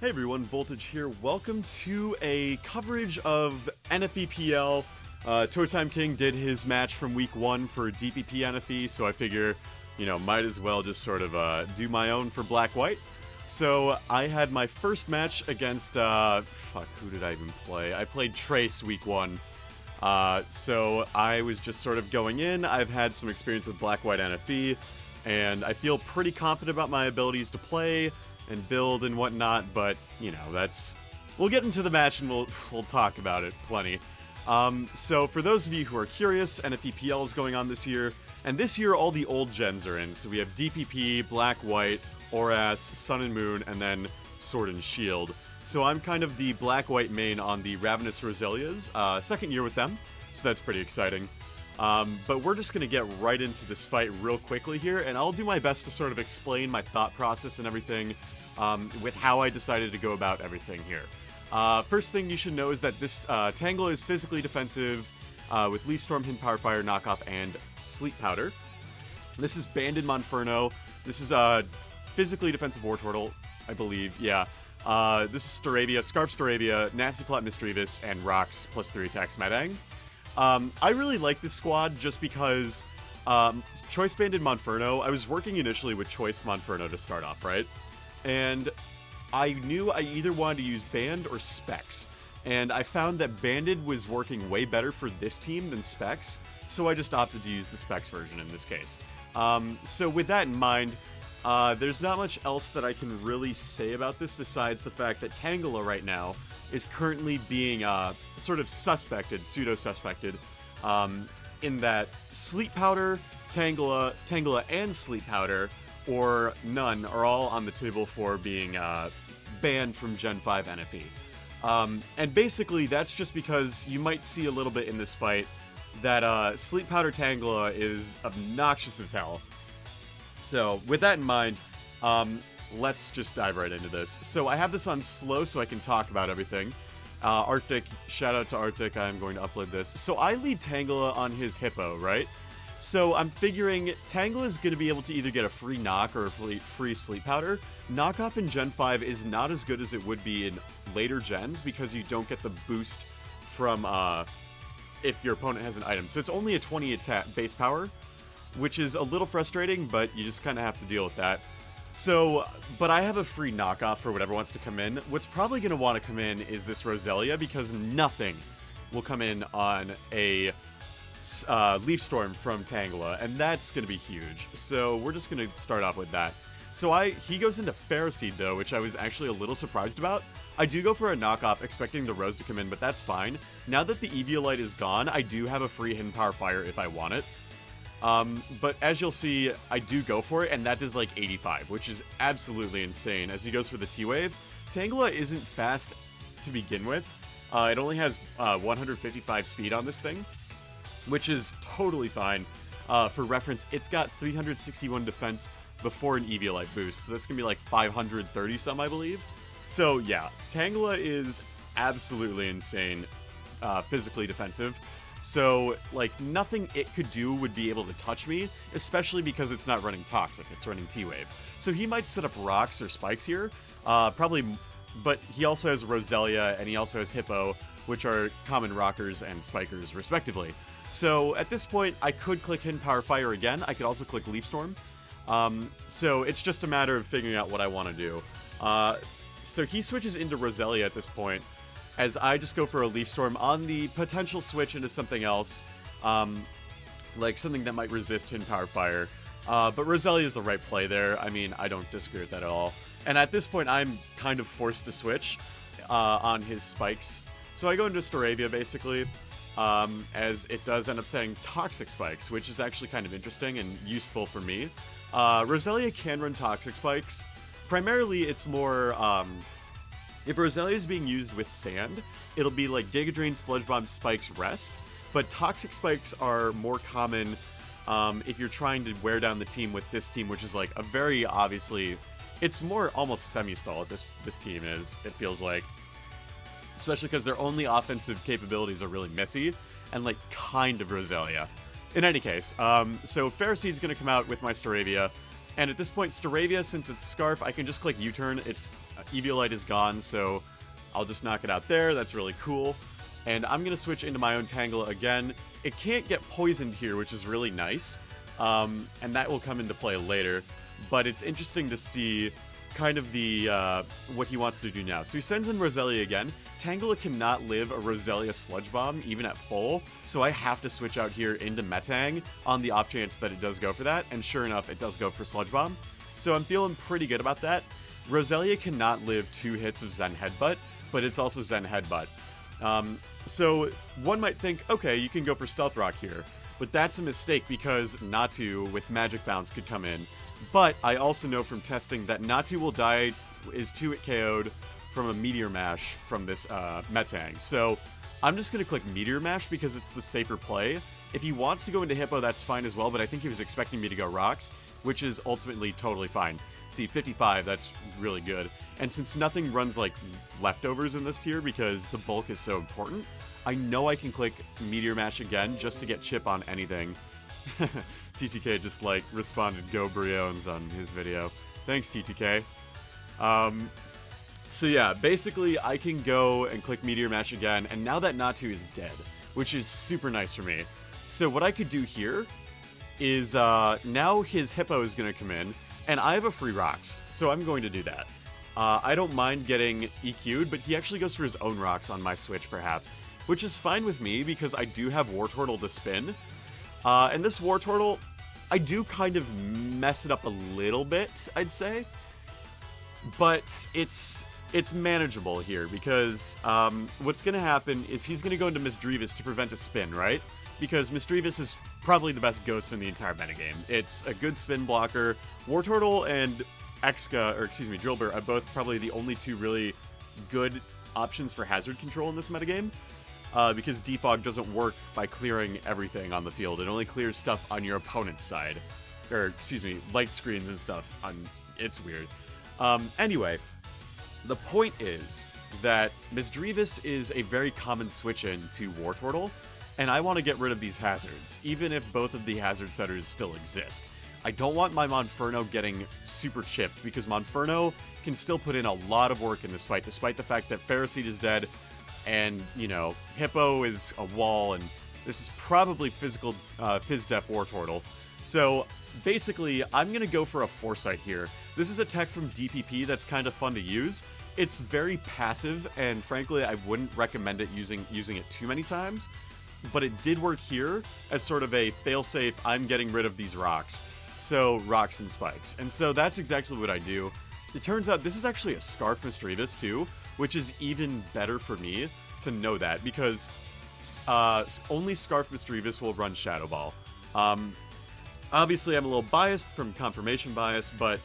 Hey everyone, Voltage here. Welcome to a coverage of NFEPL. Tour Time King did his match from week 1 for DPP NFE, so I figure, might as well just sort of do my own for Black-White. So I had my first match against, who did I even play? I played Trace week 1. So I was just sort of going in. I've had some experience with Black-White NFE, and I feel pretty confident about my abilities to play and build and whatnot, but, we'll get into the match and we'll talk about it plenty. So for those of you who are curious, NFEPL is going on this year, and this year all the old gens are in, so we have DPP, Black-White, Oras, Sun and Moon, and then Sword and Shield. So I'm kind of the Black-White main on the Ravenous Roselias, second year with them, so that's pretty exciting. But we're just going to get right into this fight real quickly here, and I'll do my best to sort of explain my thought process and everything with how I decided to go about everything here. First thing you should know is that this Tangela is physically defensive with Leaf Storm, Hidden Power Fire, Knockoff, and Sleep Powder. This is Banded Monferno. This is physically defensive Wartortle, I believe, yeah. This is Staravia, Scarf Staravia, Nasty Plot Misdreavus, and Rocks plus 3 attacks Madang. I really like this squad just because Choice Banded Monferno, I was working initially with Choice Monferno to start off, right? And I knew I either wanted to use Band or Specs, and I found that Banded was working way better for this team than Specs, so I just opted to use the Specs version in this case. So with that in mind, there's not much else that I can really say about this besides the fact that Tangela right now is currently being sort of pseudo-suspected, in that Sleep Powder, Tangela, and Sleep Powder, or none, are all on the table for being banned from Gen 5 NFE. And basically, that's just because you might see a little bit in this fight that Sleep Powder Tangela is obnoxious as hell. So, with that in mind, let's just dive right into this. So I have this on slow so I can talk about everything. Arctic, shout out to Arctic, I'm going to upload this. So I lead Tangela on his Hippo, right? So I'm figuring Tangela is going to be able to either get a free knock or a free Sleep Powder. Knockoff in Gen 5 is not as good as it would be in later gens because you don't get the boost from if your opponent has an item. So it's only a 20 attack base power, which is a little frustrating, but you just kind of have to deal with that. So, but I have a free knockoff for whatever wants to come in. What's probably going to want to come in is this Roselia, because nothing will come in on a Leaf Storm from Tangela, and that's going to be huge. So we're just going to start off with that. So he goes into Ferroseed, though, which I was actually a little surprised about. I do go for a knockoff, expecting the Rose to come in, but that's fine. Now that the Eviolite is gone, I do have a free Hidden Power Fire if I want it. But as you'll see, I do go for it, and that does like 85, which is absolutely insane as he goes for the T-Wave. Tangela isn't fast to begin with. It only has 155 speed on this thing, which is totally fine. For reference, it's got 361 defense before an Eviolite boost, so that's gonna be like 530 some, I believe. So yeah, Tangela is absolutely insane, physically defensive. So, like, nothing it could do would be able to touch me, especially because it's not running Toxic, it's running T-Wave. So he might set up Rocks or Spikes here, probably, but he also has Roselia, and he also has Hippo, which are common Rockers and Spikers, respectively. So, at this point, I could click Hidden Power Fire again, I could also click Leaf Storm. So it's just a matter of figuring out what I want to do. So he switches into Roselia at this point, as I just go for a Leaf Storm on the potential switch into something else, like something that might resist Hidden Power Fire. But Roselia is the right play there. I mean, I don't disagree with that at all. And at this point, I'm kind of forced to switch on his Spikes. So I go into Staravia, basically, as it does end up setting Toxic Spikes, which is actually kind of interesting and useful for me. Roselia can run Toxic Spikes. Primarily, it's more... if Roselia is being used with Sand, it'll be like Giga Drain, Sludge Bomb, Spikes, Rest. But Toxic Spikes are more common if you're trying to wear down the team with this team, which is like a very obviously... It's more almost semi-stall at this team is, it feels like. Especially because their only offensive capabilities are really Missy and like kind of Roselia. In any case, so Ferroseed's going to come out with my Staravia, And at this point, Staravia, since it's Scarf, I can just click U-turn. Its Eviolite is gone, so I'll just knock it out there. That's really cool. And I'm going to switch into my own Tangela again. It can't get poisoned here, which is really nice. And that will come into play later. But it's interesting to see kind of the what he wants to do now. So he sends in Roselia again. Tangela cannot live a Roselia Sludge Bomb, even at full, so I have to switch out here into Metang on the off chance that it does go for that, and sure enough, it does go for Sludge Bomb. So I'm feeling pretty good about that. Roselia cannot live 2 hits of Zen Headbutt, but it's also Zen Headbutt. So one might think, okay, you can go for Stealth Rock here, but that's a mistake because Natu with Magic Bounce could come in. But I also know from testing that Natu will die, is 2-hit KO'd from a Meteor Mash from this Metang. So I'm just going to click Meteor Mash because it's the safer play. If he wants to go into Hippo, that's fine as well, but I think he was expecting me to go Rocks, which is ultimately totally fine. See, 55, that's really good. And since nothing runs like leftovers in this tier because the bulk is so important, I know I can click Meteor Mash again just to get chip on anything. TTK just like responded Go Brionnes on his video. Thanks, TTK. So yeah, basically I can go and click Meteor Mash again, and now that Natu is dead, which is super nice for me. So what I could do here is now his Hippo is going to come in, and I have a free Rocks, so I'm going to do that. I don't mind getting EQ'd, but he actually goes for his own Rocks on my Switch, perhaps, which is fine with me because I do have Wartortle to spin. And this Wartortle, I do kind of mess it up a little bit, I'd say. But it's manageable here because what's going to happen is he's going to go into Misdreavus to prevent a spin, right? Because Misdreavus is probably the best ghost in the entire metagame. It's a good spin blocker. Wartortle and Drillbur are both probably the only 2 really good options for hazard control in this metagame. Because Defog doesn't work by clearing everything on the field. It only clears stuff on your opponent's side. Or, excuse me, light screens and stuff. It's weird. Anyway, the point is that Misdreavus is a very common switch-in to Wartortle, and I want to get rid of these hazards, even if both of the hazard setters still exist. I don't want my Monferno getting super chipped, because Monferno can still put in a lot of work in this fight, despite the fact that Ferroseed is dead, and, you know, Hippo is a wall, and this is probably physical Fizz-Def Wartortle. So, basically, I'm going to go for a Foresight here. This is a tech from DPP that's kind of fun to use. It's very passive, and frankly, I wouldn't recommend it using it too many times. But it did work here as sort of a failsafe, I'm getting rid of these rocks. So, rocks and spikes. And so that's exactly what I do. It turns out this is actually a Scarf Misdreavus too, which is even better for me to know that, because only Scarf Misdreavus will run Shadow Ball. Obviously, I'm a little biased from confirmation bias, but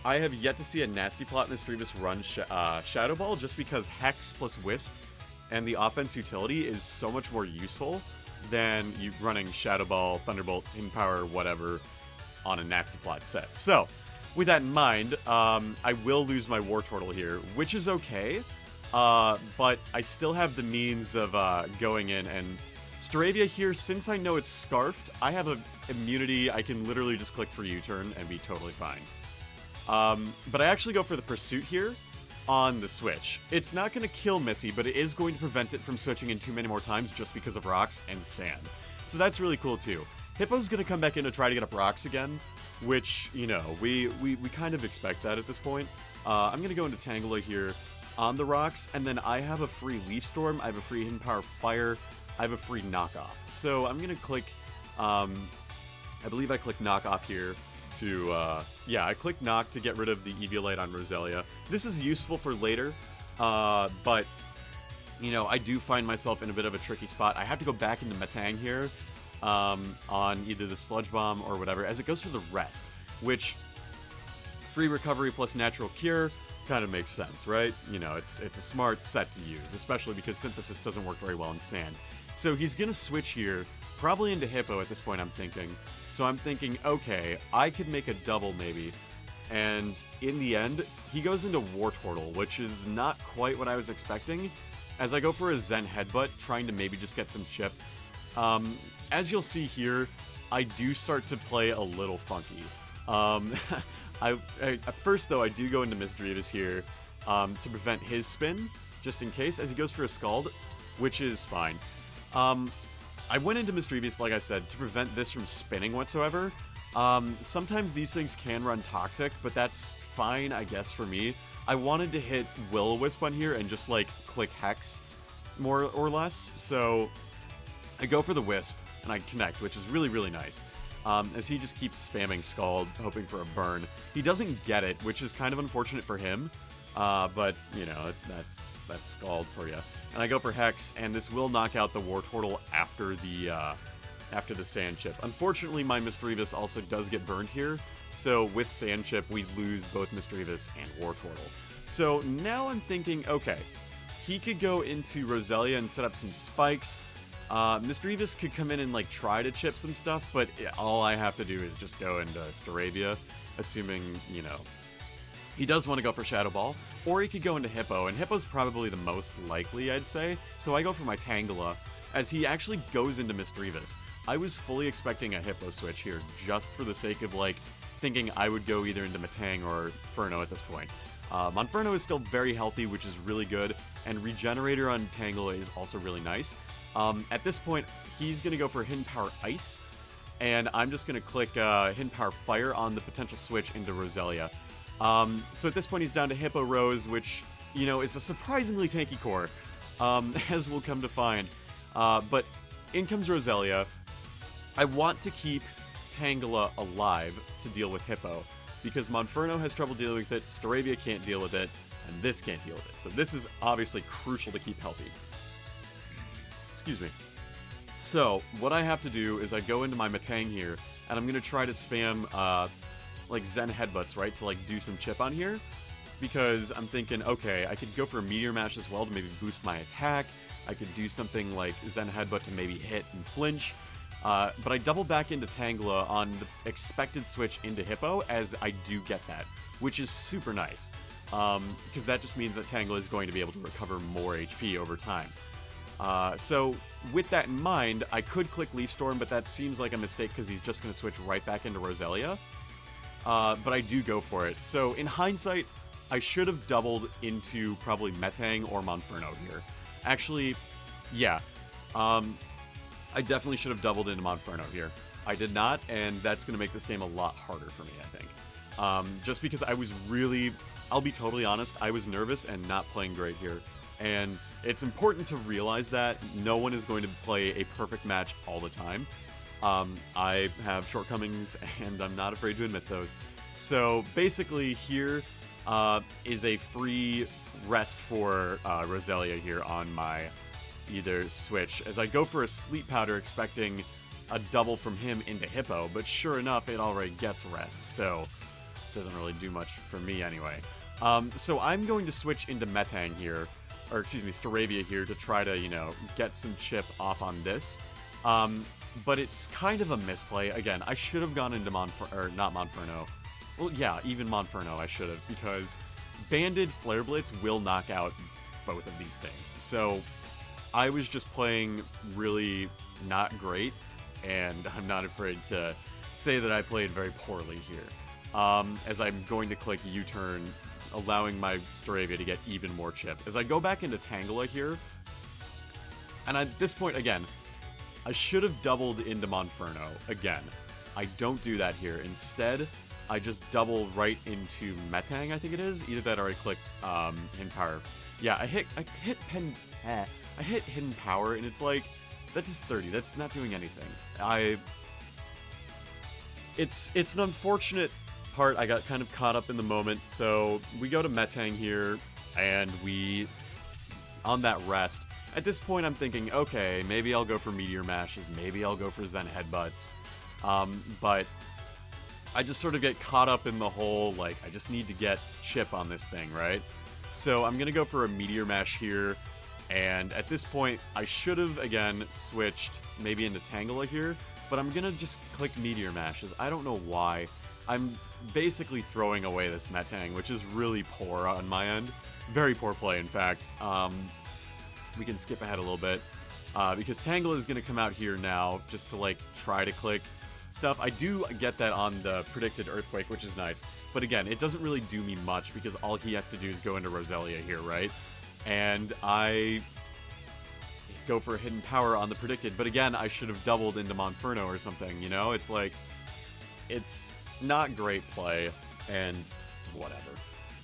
I have yet to see a Nasty Plot Misdreavus run Shadow Ball, just because Hex plus Wisp and the offense utility is so much more useful than you running Shadow Ball, Thunderbolt, Hidden Power, whatever, on a Nasty Plot set. So, with that in mind, I will lose my Wartortle here, which is okay, but I still have the means of going in, and Staravia here, since I know it's Scarfed, I have a immunity. I can literally just click for U-turn and be totally fine. But I actually go for the Pursuit here on the Switch. It's not going to kill Missy, but it is going to prevent it from switching in too many more times just because of rocks and sand. So that's really cool too. Hippo's going to come back in to try to get up rocks again, which, you know, we kind of expect that at this point. I'm going to go into Tangela here on the rocks, and then I have a free Leaf Storm, I have a free Hidden Power Fire, I have a free Knockoff. So I'm going to click, I believe I click Knockoff here to, yeah, I click Knock to get rid of the Eviolite on Roselia. This is useful for later, but, you know, I do find myself in a bit of a tricky spot. I have to go back into Metang here, on either the Sludge Bomb or whatever, as it goes for the Rest, which free recovery plus natural cure kind of makes sense, right? You know, it's a smart set to use, especially because Synthesis doesn't work very well in sand. So he's going to switch here, probably into Hippo at this point, I'm thinking. So I'm thinking, okay, I could make a double maybe. And in the end, he goes into Wartortle, which is not quite what I was expecting, as I go for a Zen Headbutt, trying to maybe just get some chip. As you'll see here, I do start to play a little funky. At first, though, I do go into Misdreavus here to prevent his spin, just in case, as he goes for a Scald, which is fine. I went into Misdreavus, like I said, to prevent this from spinning whatsoever. Sometimes these things can run Toxic, but that's fine, I guess, for me. I wanted to hit Will-O-Wisp on here and just, like, click Hex, more or less, so I go for the Wisp, and I connect, which is really, really nice. As he just keeps spamming Scald, hoping for a burn. He doesn't get it, which is kind of unfortunate for him, but, you know, that's Scald for you. And I go for Hex, and this will knock out the Wartortle after the Sand Chip. Unfortunately, my Misdreavus also does get burned here, so with Sand Chip, we lose both Misdreavus and Wartortle. So now I'm thinking, okay, he could go into Roselia and set up some spikes. Misdreavus could come in and, like, try to chip some stuff, but all I have to do is just go into Staravia, assuming, you know, he does want to go for Shadow Ball, or he could go into Hippo, and Hippo's probably the most likely, I'd say, so I go for my Tangela, as he actually goes into Misdreavus. I was fully expecting a Hippo switch here, just for the sake of, like, thinking I would go either into Metang or Inferno at this point. Monferno is still very healthy, which is really good, and Regenerator on Tangela is also really nice. At this point, he's going to go for Hidden Power Ice, and I'm just going to click Hidden Power Fire on the potential switch into Roselia. So at this point, he's down to Hippo Rose, which, you know, is a surprisingly tanky core, as we'll come to find. But in comes Roselia. I want to keep Tangela alive to deal with Hippo, because Monferno has trouble dealing with it, Staravia can't deal with it, and this can't deal with it. So this is obviously crucial to keep healthy. Excuse me. So, what I have to do is I go into my Metang here, and I'm going to try to spam, like, Zen Headbutts, right, to, like, do some chip on here, because I'm thinking, okay, I could go for a Meteor Mash as well to maybe boost my attack, I could do something like Zen Headbutt to maybe hit and flinch, but I double back into Tangela on the expected switch into Hippo, as I do get that, which is super nice, because that just means that Tangela is going to be able to recover more HP over time. So, with that in mind, I could click Leaf Storm, but that seems like a mistake because he's just going to switch right back into Roselia. But I do go for it. So, in hindsight, I should have doubled into probably Metang or Monferno here. Actually, yeah. I definitely should have doubled into Monferno here. I did not, and that's going to make this game a lot harder for me, I think. Just because I was really, I'll be totally honest, I was nervous and not playing great here. And it's important to realize that no one is going to play a perfect match all the time. I have shortcomings, and I'm not afraid to admit those. So basically here is a free rest for Roselia here on my either switch, as I go for a Sleep Powder expecting a double from him into Hippo, but sure enough, it already gets rest, so it doesn't really do much for me anyway. So I'm going to switch into Metang here, or excuse me, Staravia here, to try to, you know, get some chip off on this. But it's kind of a misplay. Again, I should have gone into not Monferno. Well, yeah, even Monferno I should have, because Banded Flare Blitz will knock out both of these things. So I was just playing really not great, and I'm not afraid to say that I played very poorly here. As I'm going to click U-turn, allowing my Staravia to get even more chip. As I go back into Tangela here, and at this point, again, I should have doubled into Monferno again. I don't do that here. Instead, I just double right into Metang, I think it is. Either that or I click Hidden Power. Yeah, I hit Hidden Power, and it's like, that is 30. That's not doing anything. It's an unfortunate part. I got kind of caught up in the moment. So we go to Metang here, and we, on that rest, at this point I'm thinking, okay, maybe I'll go for Meteor Mashes, maybe I'll go for Zen Headbutts, but I just sort of get caught up in the whole, like, I just need to get chip on this thing, right? So I'm gonna go for a Meteor Mash here, and at this point I should have, again, switched maybe into Tangela here, but I'm gonna just click Meteor Mashes. I don't know why. I'm basically throwing away this Metang, which is really poor on my end. Very poor play, in fact. We can skip ahead a little bit, because Tangela is going to come out here now just to, like, try to click stuff. I do get that on the predicted Earthquake, which is nice. But again, it doesn't really do me much because all he has to do is go into Roselia here, right? And I go for a hidden power on the predicted. But again, I should have doubled into Monferno or something, you know? It's like, it's not great play, and whatever.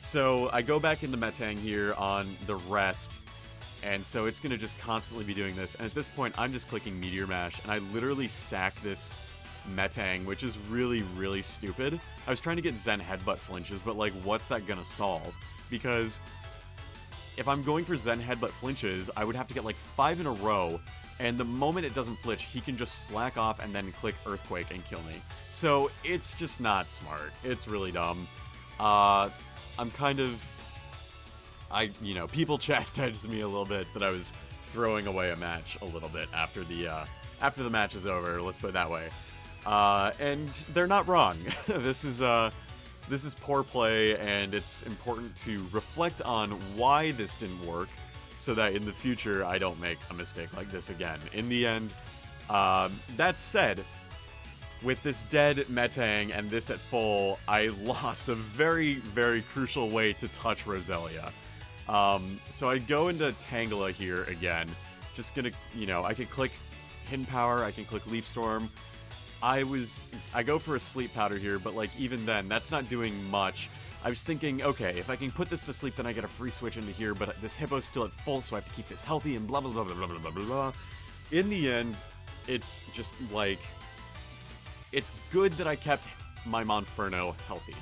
So I go back into Metang here on the rest, and so it's going to just constantly be doing this. And at this point, I'm just clicking Meteor Mash, and I literally sack this Metang, which is really, really stupid. I was trying to get Zen Headbutt flinches, but like, what's that going to solve? Because if I'm going for Zen Headbutt flinches, I would have to get like 5 in a row, and the moment it doesn't flinch, he can just slack off and then click Earthquake and kill me. So it's just not smart. It's really dumb. I'm kind of... you know, people chastised me a little bit that I was throwing away a match a little bit after the match is over, let's put it that way. And they're not wrong. This is poor play, and it's important to reflect on why this didn't work, so that in the future I don't make a mistake like this again. In the end, that said, with this dead Metang and this at full, I lost a very, very crucial way to touch Roselia. So I go into Tangela here again. Just gonna, you know, I could click Hidden Power, I can click Leaf Storm. I go for a Sleep Powder here, but like even then, that's not doing much. I was thinking, okay, if I can put this to sleep, then I get a free switch into here, but this Hippo's still at full, so I have to keep this healthy and blah, blah, blah, blah, blah, blah, blah, blah. In the end, it's just like, it's good that I kept my Monferno healthy,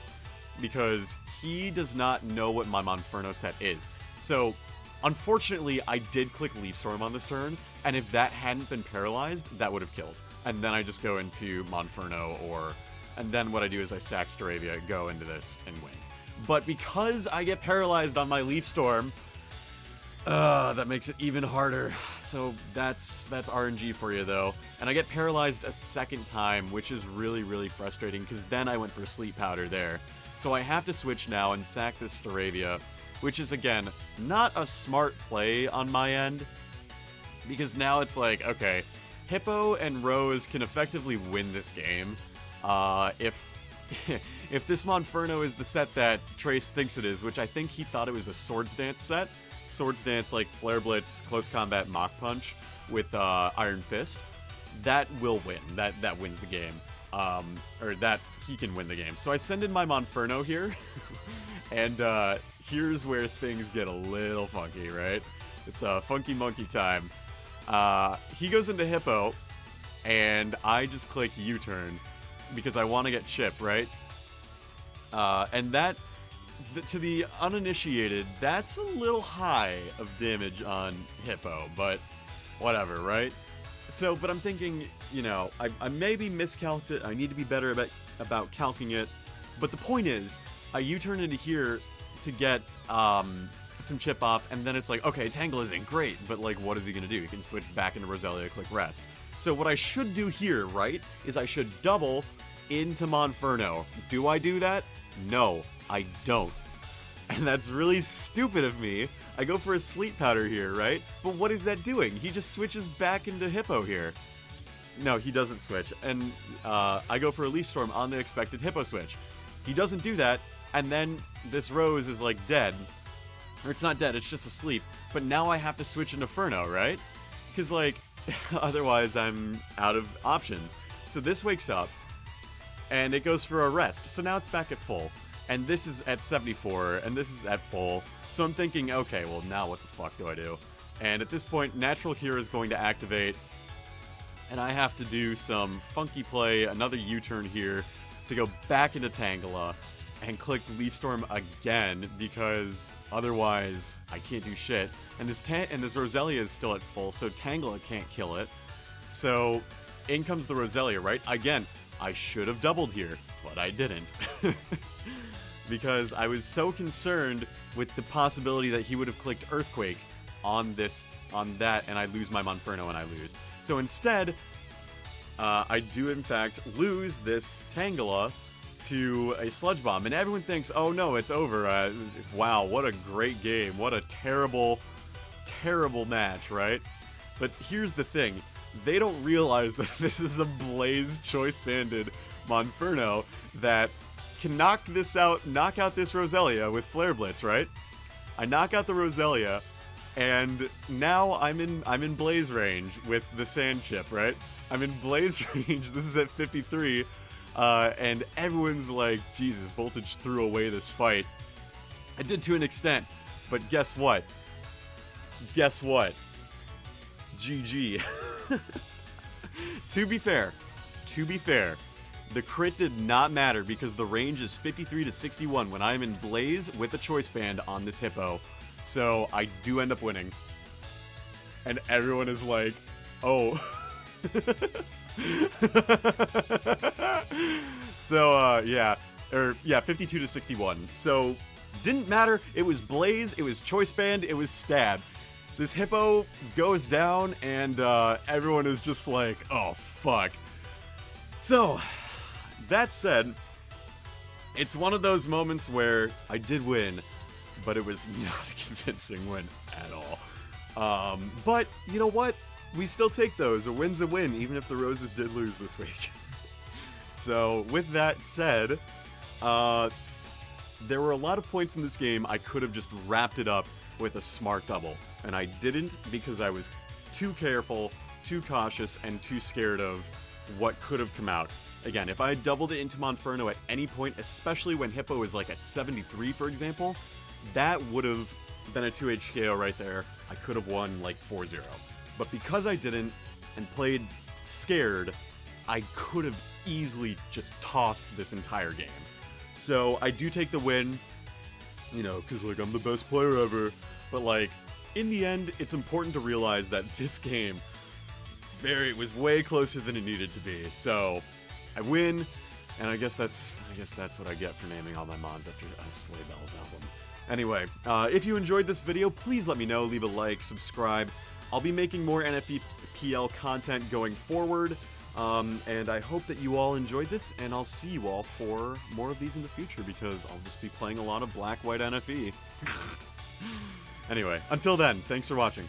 because he does not know what my Monferno set is. So, unfortunately, I did click Leaf Storm on this turn, and if that hadn't been paralyzed, that would have killed. And then I just go into Monferno, and then what I do is I sack Staravia, go into this, and win. But because I get paralyzed on my Leaf Storm, that makes it even harder. So that's RNG for you, though. And I get paralyzed a second time, which is really, really frustrating, because then I went for Sleep Powder there. So I have to switch now and sack this Staravia, which is, again, not a smart play on my end, because now it's like, okay, Hippo and Rose can effectively win this game. If this Monferno is the set that Trace thinks it is, which I think he thought it was a Swords Dance set, Swords Dance like Flare Blitz, Close Combat, Mach Punch with Iron Fist, that will win. That wins the game. Or that he can win the game. So I send in my Monferno here, and here's where things get a little funky, right? It's funky monkey time. He goes into Hippo, and I just click U-turn because I want to get Chip, right? And that, to the uninitiated, that's a little high of damage on Hippo, but whatever, right? So, but I'm thinking, you know, I maybe miscalced it. I need to be better about calcing it. But the point is, I U-turn into here to get some chip off, and then it's like, okay, Tangle isn't great, but like, what is he gonna do? He can switch back into Roselia, click rest. So what I should do here, right, is I should double into Monferno. Do I do that? No, I don't. And that's really stupid of me. I go for a Sleep Powder here, right? But what is that doing? He just switches back into Hippo here. No, he doesn't switch. And I go for a Leaf Storm on the expected Hippo switch. He doesn't do that, and then this Rose is like dead. Or it's not dead, it's just asleep. But now I have to switch into Furno, right? Because like, otherwise I'm out of options. So this wakes up, and it goes for a rest. So now it's back at full. And this is at 74, and this is at full. So I'm thinking, okay, well now what the fuck do I do? And at this point, Natural Cure is going to activate, and I have to do some funky play, another U-turn here, to go back into Tangela, and click Leaf Storm again, because otherwise I can't do shit. And this Roselia is still at full, so Tangela can't kill it. So in comes the Roselia, right? Again, I should have doubled here, but I didn't. Because I was so concerned with the possibility that he would have clicked Earthquake on that, and I lose my Monferno and I lose. So instead, I do in fact lose this Tangela to a Sludge Bomb, and everyone thinks, oh no, it's over. Wow, what a great game. What a terrible, terrible match, right? But here's the thing. they don't realize that this is a Blaze Choice Banded Monferno that can knock out this Roselia with Flare Blitz, right? I knock out the Roselia, and now I'm in Blaze range with the Sand Chip, right? I'm in Blaze range, this is at 53, and everyone's like, Jesus, Voltage threw away this fight. I did to an extent, but guess what? Guess what? GG. To be fair, the crit did not matter because the range is 53 to 61 when I'm in Blaze with a Choice Band on this Hippo. So I do end up winning. And everyone is like, oh. So, yeah. 52 to 61. So, didn't matter. It was Blaze, it was Choice Band, it was Stab. This Hippo goes down, and everyone is just like, oh, fuck. So, that said, it's one of those moments where I did win, but it was not a convincing win at all. But, you know what? We still take those. A win's a win, even if the Roses did lose this week. So, with that said, there were a lot of points in this game I could have just wrapped it up with a smart double, and I didn't because I was too careful, too cautious, and too scared of what could have come out. Again, if I had doubled it into Monferno at any point, especially when Hippo is like at 73, for example, that would have been a 2H KO right there. I could have won like 4-0. But because I didn't, and played scared, I could have easily just tossed this entire game. So I do take the win, you know, because, like, I'm the best player ever. But, like, in the end, it's important to realize that this game was way closer than it needed to be. So I win, and I guess that's what I get for naming all my mons after a Sleigh Bells album. Anyway, if you enjoyed this video, please let me know. Leave a like, subscribe. I'll be making more NFEPL content going forward. And I hope that you all enjoyed this, and I'll see you all for more of these in the future, because I'll just be playing a lot of Black-White NFE. Anyway, until then, thanks for watching.